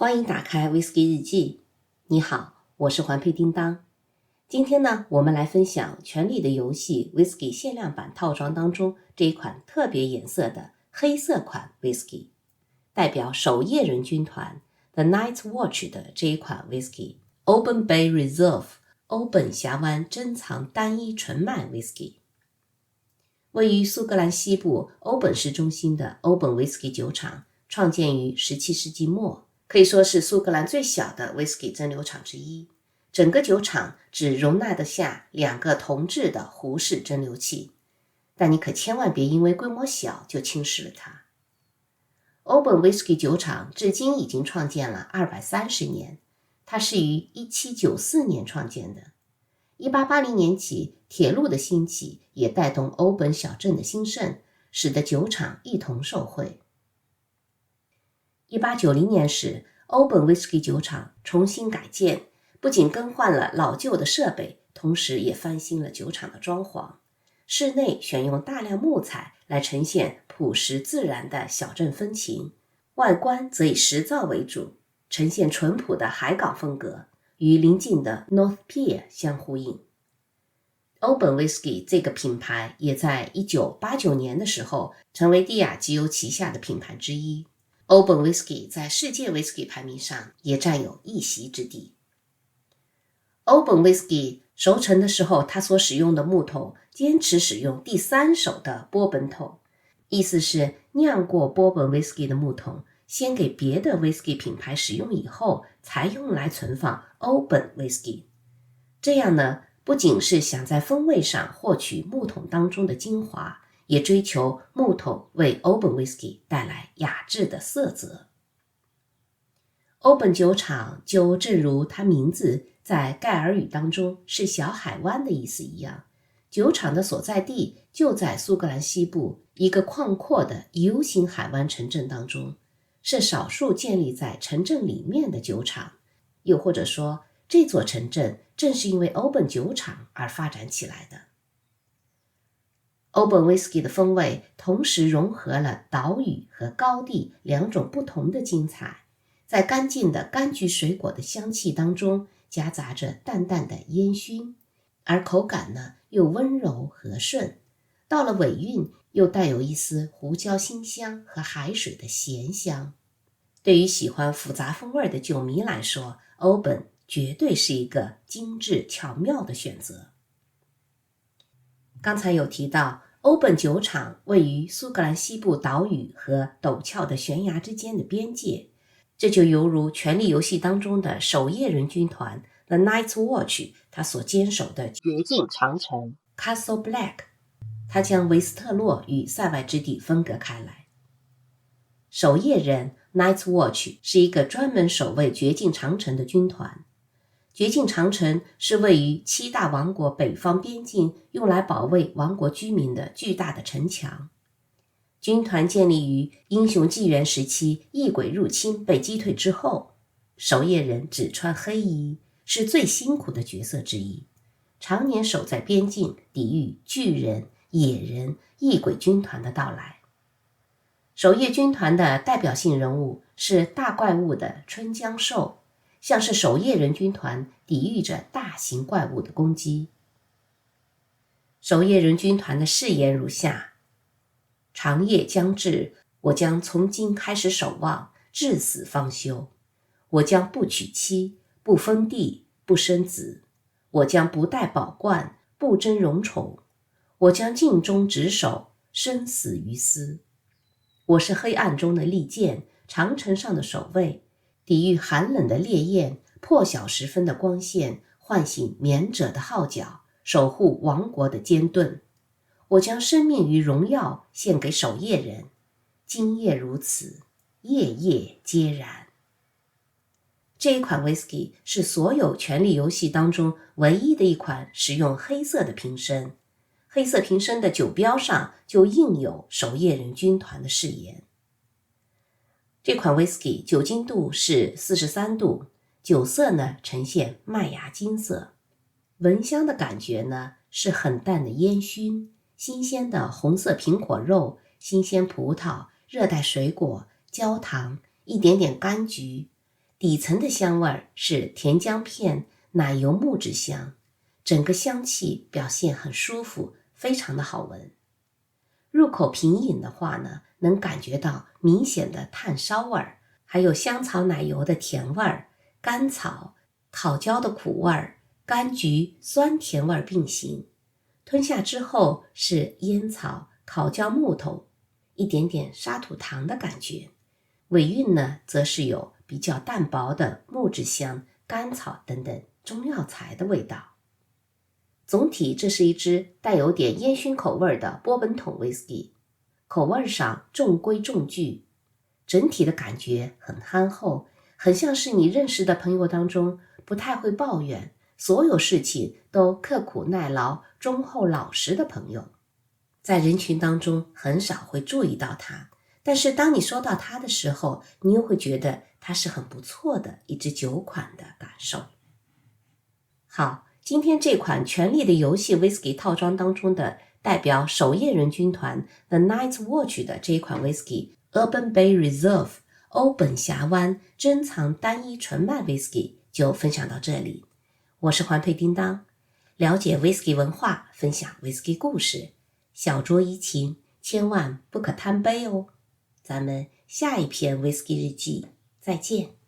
欢迎打开 Whisky 日记。你好，我是环佩叮当。今天呢，我们来分享《权力的游戏》Whisky 限量版套装当中这一款特别颜色的黑色款 Whisky， 代表守夜人军团 The Night's Watch 的这一款 Whisky Oban Bay Reserve 欧本峡湾珍藏单一纯麦 Whisky。 位于苏格兰西部欧本市中心的欧本 Whisky 酒厂创建于17世纪末，可以说是苏格兰最小的 Whisky 蒸馏厂之一。整个酒厂只容纳得下2个铜制的壶式蒸馏器，但你可千万别因为规模小就轻视了它。欧本 Whisky 酒厂至今已经创建了230年，它是于1794年创建的。1880年起，铁路的兴起也带动欧本小镇的兴盛，使得酒厂一同受惠。1890年时，欧本 Whisky 酒厂重新改建，不仅更换了老旧的设备，同时也翻新了酒厂的装潢。室内选用大量木材来呈现朴实自然的小镇风情，外观则以石造为主，呈现淳朴的海港风格，与邻近的 North Pier 相呼应。欧本 Whisky 这个品牌也在1989年的时候成为帝亚吉欧旗下的品牌之一。欧本 Whisky 在世界 Whisky 排名上也占有一席之地。欧本 Whisky 熟成的时候，它所使用的木桶坚持使用第3手的波本桶，意思是酿过波本 Whisky 的木桶先给别的 Whisky 品牌使用以后，才用来存放欧本 Whisky。 这样呢，不仅是想在风味上获取木桶当中的精华，也追求木桶为欧本 Whisky 带来雅致的色泽。欧本酒厂就正如它名字在盖尔语当中是小海湾的意思一样，酒厂的所在地就在苏格兰西部一个宽阔的 U 型海湾城镇当中，是少数建立在城镇里面的酒厂，又或者说这座城镇正是因为欧本酒厂而发展起来的。欧本 Whisky 的风味同时融合了岛屿和高地2种不同的精彩，在干净的柑橘水果的香气当中夹杂着淡淡的烟熏，而口感呢又温柔和顺，到了尾韵又带有一丝胡椒辛香和海水的咸香。对于喜欢复杂风味的酒迷来说，欧本绝对是一个精致巧妙的选择。刚才有提到，欧本酒厂位于苏格兰西部岛屿和陡峭的悬崖之间的边界，这就犹如《权力游戏》当中的守夜人军团 The Night's Watch 他所坚守的绝境长城 Castle Black， 它将维斯特洛与塞外之地分隔开来。守夜人 Night's Watch 是一个专门守卫绝境长城的军团。绝境长城是位于7大王国北方边境，用来保卫王国居民的巨大的城墙。军团建立于英雄纪元时期异鬼入侵被击退之后，守夜人只穿黑衣，是最辛苦的角色之一，常年守在边境，抵御巨人、野人、异鬼军团的到来。守夜军团的代表性人物是大怪物的春江兽，像是守夜人军团抵御着大型怪物的攻击。守夜人军团的誓言如下：长夜将至，我将从今开始守望，至死方休。我将不娶妻，不封地，不生子。我将不戴宝冠，不争荣宠。我将尽忠职守，生死于斯。我是黑暗中的利剑，长城上的守卫，抵御寒冷的烈焰，破晓时分的光线，唤醒眠者的号角，守护王国的坚盾。我将生命与荣耀献给守夜人，今夜如此，夜夜皆然。这一款 Whisky 是所有权力游戏当中唯一的一款使用黑色的瓶身，黑色瓶身的酒标上就印有守夜人军团的誓言。这款 Whisky 酒精度是43度，酒色呢呈现麦芽金色，闻香的感觉呢是很淡的烟熏，新鲜的红色苹果肉，新鲜葡萄，热带水果，焦糖，一点点柑橘，底层的香味是甜姜片、奶油木质香，整个香气表现很舒服，非常的好闻。入口品饮的话呢，能感觉到明显的炭烧味儿，还有香草奶油的甜味儿，甘草、烤焦的苦味儿，柑橘酸甜味儿并行。吞下之后是烟草、烤焦木头，一点点沙土糖的感觉。尾韵呢，则是有比较淡薄的木质香、甘草等等中药材的味道。总体这是一支带有点烟熏口味的波本桶 whisky， 口味上中规中矩，整体的感觉很憨厚，很像是你认识的朋友当中不太会抱怨，所有事情都刻苦耐劳、忠厚老实的朋友。在人群当中很少会注意到他，但是当你说到他的时候，你又会觉得他是很不错的一支酒款的感受。好，今天这款权力的游戏 Whisky 套装当中的代表守夜人军团 The Night's Watch 的这一款 Whisky Urban Bay Reserve 欧本峡湾珍藏单一纯麦 Whisky 就分享到这里。我是环佩叮当，了解 Whisky 文化，分享 Whisky 故事，小酌怡情，千万不可贪杯哦。咱们下一篇 Whisky 日记再见。